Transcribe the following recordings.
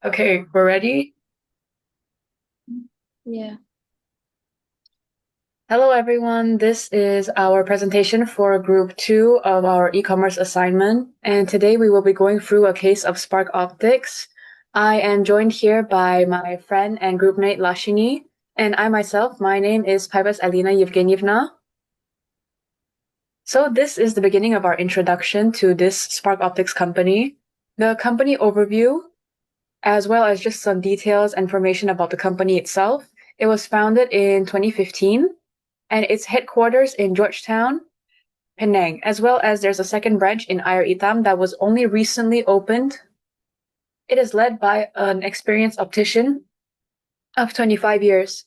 Okay, we're ready. Yeah. Hello, everyone. This is our presentation for group two of our e-commerce assignment. And today we will be going through a case of Spark Optics. I am joined here by my friend and group mate Laashini. And I myself, my name is Pipus Alina Evgenevna. So this is the beginning of our introduction to this Spark Optics company. The company overview, as well as just some details, information about the company itself. It was founded in 2015 and its headquarters in Georgetown, Penang, as well as there's a second branch in Air Itam that was only recently opened. It is led by an experienced optician of 25 years.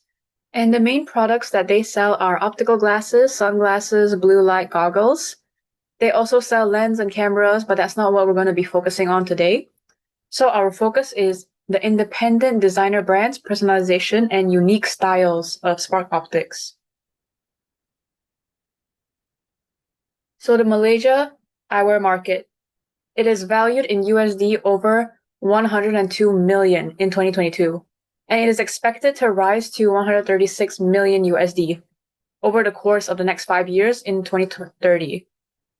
And the main products that they sell are optical glasses, sunglasses, blue light goggles. They also sell lens and cameras, but that's not what we're going to be focusing on today. So our focus is the independent designer brands, personalization, and unique styles of Spark Optics. So the Malaysia eyewear market, it is valued in USD over 102 million in 2022, and it is expected to rise to 136 million USD over the course of the next 5 years in 2030.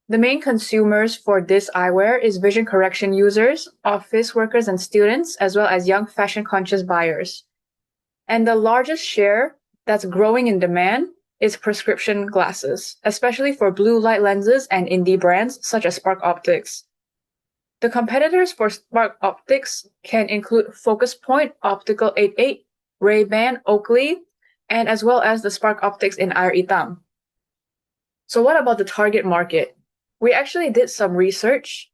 The main consumers for this eyewear is vision correction users, office workers and students, as well as young fashion-conscious buyers. And the largest share that's growing in demand is prescription glasses, especially for blue light lenses and indie brands such as Spark Optics. The competitors for Spark Optics can include Focus Point, Optical 88, Ray-Ban, Oakley, and as well as the Spark Optics in Air Itam. So what about the target market? We actually did some research.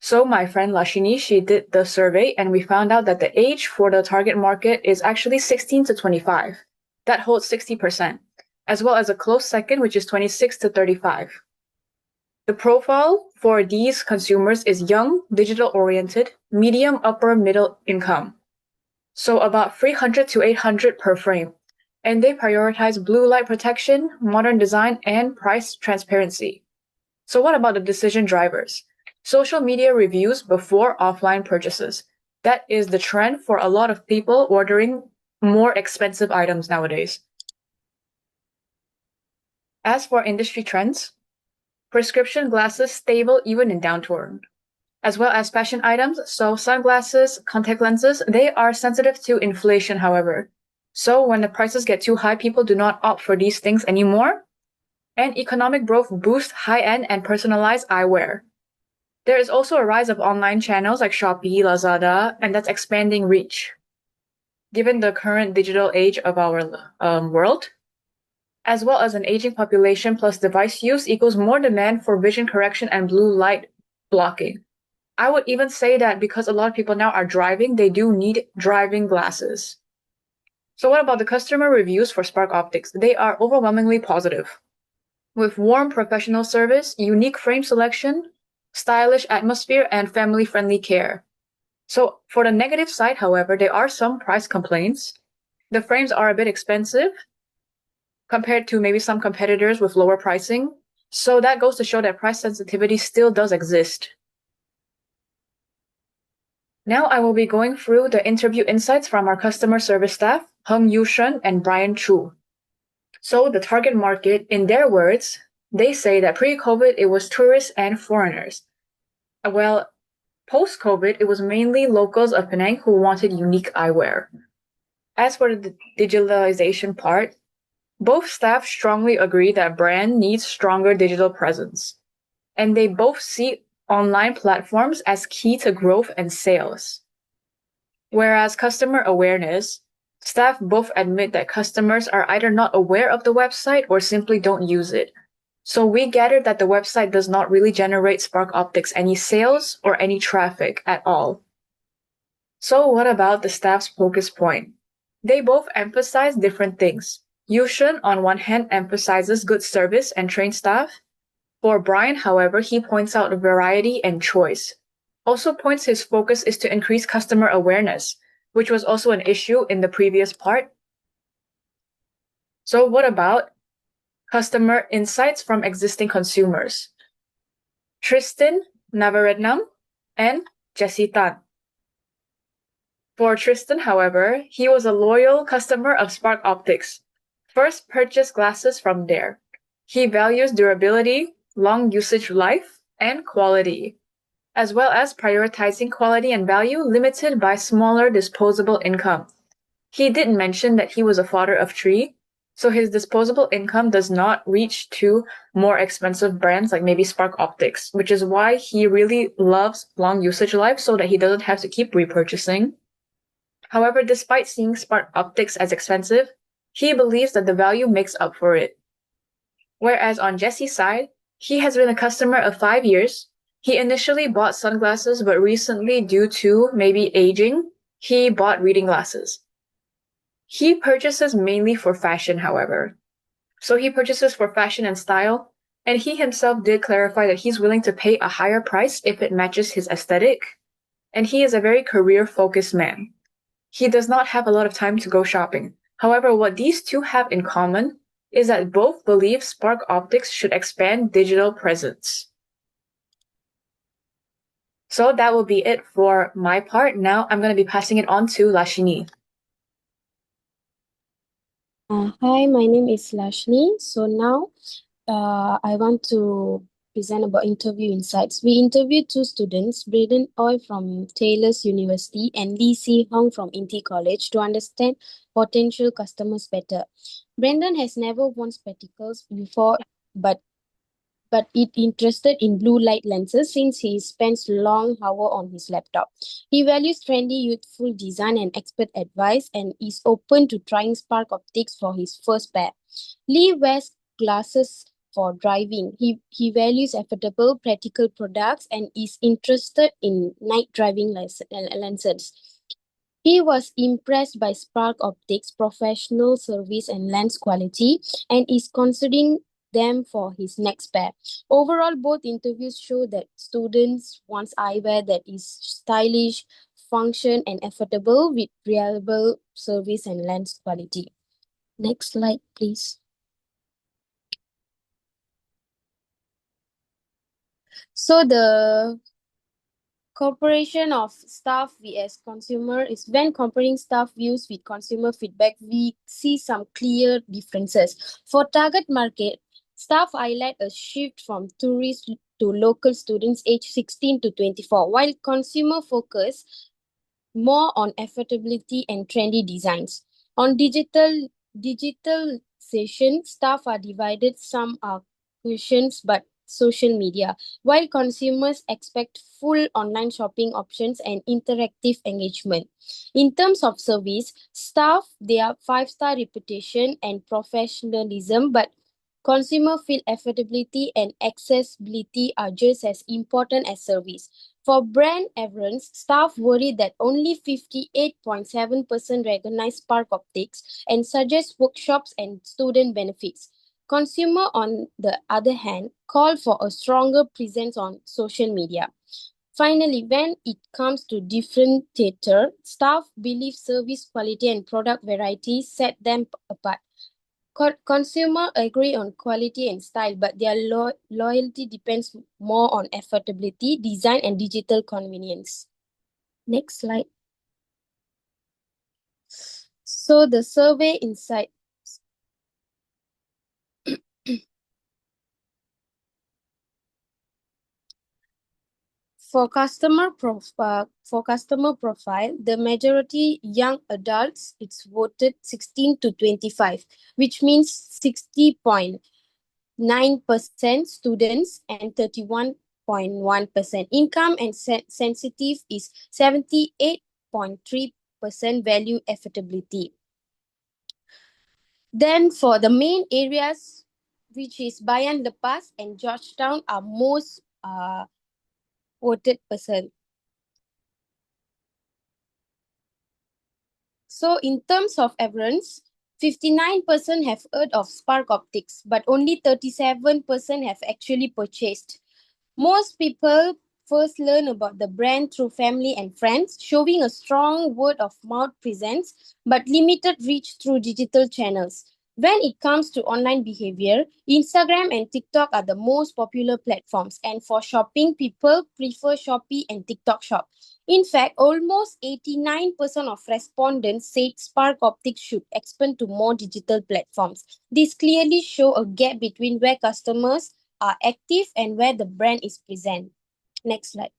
So my friend Laashini, she did the survey and we found out that the age for the target market is actually 16 to 25. That holds 60%, as well as a close second, which is 26 to 35. The profile for these consumers is young, digital-oriented, medium upper middle income. So about 300 to 800 per frame. And they prioritize blue light protection, modern design, and price transparency. So what about the decision drivers? Social media reviews before offline purchases. That is the trend for a lot of people ordering more expensive items nowadays. As for industry trends, prescription glasses stable even in downturn, as well as fashion items. So sunglasses, contact lenses, they are sensitive to inflation, however. So when the prices get too high, people do not opt for these things anymore. And economic growth boosts high-end and personalized eyewear. There is also a rise of online channels like Shopee, Lazada, and that's expanding reach. Given the current digital age of our world, as well as an aging population plus device use equals more demand for vision correction and blue light blocking. I would even say that because a lot of people now are driving, they do need driving glasses. So what about the customer reviews for Spark Optics? They are overwhelmingly positive. With warm professional service, unique frame selection, stylish atmosphere, and family-friendly care. So for the negative side, however, there are some price complaints. The frames are a bit expensive compared to maybe some competitors with lower pricing. So that goes to show that price sensitivity still does exist. Now I will be going through the interview insights from our customer service staff, Hung Yushun and Brian Chu. So the target market, in their words, they say that pre-COVID, it was tourists and foreigners. Well, post-COVID, it was mainly locals of Penang who wanted unique eyewear. As for the digitalization part, both staff strongly agree that brand needs stronger digital presence. And they both see online platforms as key to growth and sales. Whereas customer awareness, staff both admit that customers are either not aware of the website or simply don't use it. So we gathered that the website does not really generate Spark Optics any sales or any traffic at all. So what about the staff's focus point? They both emphasize different things. Yushin, on one hand, emphasizes good service and trained staff. For Brian, however, he points out variety and choice. Also points his focus is to increase customer awareness, which was also an issue in the previous part. So what about customer insights from existing consumers? Tristan Navaratnam and Jessie Tan. For Tristan, however, he was a loyal customer of Spark Optics. First purchased glasses from there. He values durability, long usage life, and quality, as well as prioritizing quality and value limited by smaller disposable income. He did mention that he was a father of three, so his disposable income does not reach to more expensive brands like maybe Spark Optics, which is why he really loves long usage life so that he doesn't have to keep repurchasing. However, despite seeing Spark Optics as expensive, he believes that the value makes up for it. Whereas on Jesse's side, he has been a customer of 5 years. He initially bought sunglasses, but recently, due to maybe aging, he bought reading glasses. He purchases mainly for fashion, however. So he purchases for fashion and style, and he himself did clarify that he's willing to pay a higher price if it matches his aesthetic. And he is a very career-focused man. He does not have a lot of time to go shopping. However, what these two have in common is that both believe Spark Optics should expand digital presence. So that will be it for my part. Now I'm going to be passing it on to Laashini. Hi, my name is Laashini. So now I want to present about interview insights. We interviewed two students, Braden Ooi from Taylor's University and Lee Si Hong from Inti College to understand potential customers better. Brendan has never worn spectacles before, but it interested in blue light lenses since he spends long hours on his laptop. He values trendy, youthful design and expert advice and is open to trying Spark Optics for his first pair. Lee wears glasses for driving. He values affordable, practical products and is interested in night driving lenses. He was impressed by Spark Optics' professional service and lens quality and is considering them for his next pair. Overall, both interviews show that students want eyewear that is stylish, function, and affordable with reliable service and lens quality. Next slide, please. So the cooperation of staff vs consumer is when comparing staff views with consumer feedback, we see some clear differences. For target market, staff highlight a shift from tourists to local students aged 16 to 24, while consumer focus more on affordability and trendy designs. On digital session, staff are divided. Some are questions but social media, while consumers expect full online shopping options and interactive engagement. In terms of service, staff, they are 5-star reputation and professionalism, but consumer feel affordability and accessibility are just as important as service. For brand adherence, staff worry that only 58.7% recognize Spark Optics and suggest workshops and student benefits. Consumer, on the other hand, call for a stronger presence on social media. Finally, when it comes to differentiator, staff believe service quality and product variety set them apart. Consumer agree on quality and style, but their loyalty depends more on affordability, design, and digital convenience. Next slide. So the survey insight. For customer profile, the majority young adults, it's voted 16 to 25, which means 60.9% students and 31.1%. Income and sensitive is 78.3% value affordability. Then for the main areas, which is Bayan Lepas and Georgetown, are most voted person. So in terms of adherence, 59% have heard of Spark Optics, but only 37% have actually purchased. Most people first learn about the brand through family and friends, showing a strong word of mouth presence, but limited reach through digital channels. When it comes to online behavior, Instagram and TikTok are the most popular platforms. And for shopping, people prefer Shopee and TikTok Shop. In fact, almost 89% of respondents said Spark Optics should expand to more digital platforms. This clearly shows a gap between where customers are active and where the brand is present. Next slide.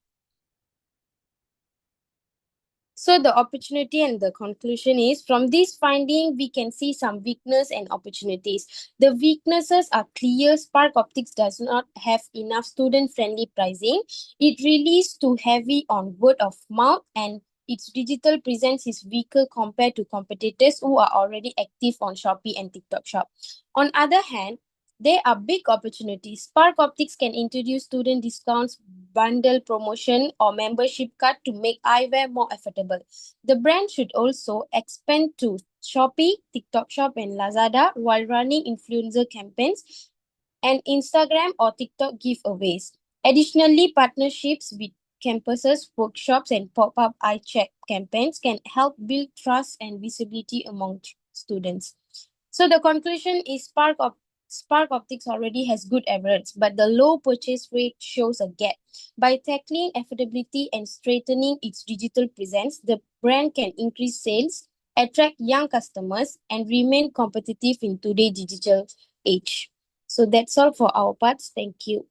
So the opportunity and the conclusion is, from this finding, we can see some weakness and opportunities. The weaknesses are clear. Spark Optics does not have enough student-friendly pricing. It relies too heavy on word of mouth, and its digital presence is weaker compared to competitors who are already active on Shopee and TikTok Shop. On other hand, there are big opportunities. Spark Optics can introduce student discounts, bundle promotion, or membership card to make eyewear more affordable. The brand should also expand to Shopee, TikTok Shop, and Lazada while running influencer campaigns and Instagram or TikTok giveaways. Additionally, partnerships with campuses, workshops, and pop-up eye check campaigns can help build trust and visibility among students. So the conclusion is Spark Optics already has good average, but the low purchase rate shows a gap. By tackling affordability and strengthening its digital presence, the brand can increase sales, attract young customers, and remain competitive in today's digital age. So that's all for our parts. Thank you.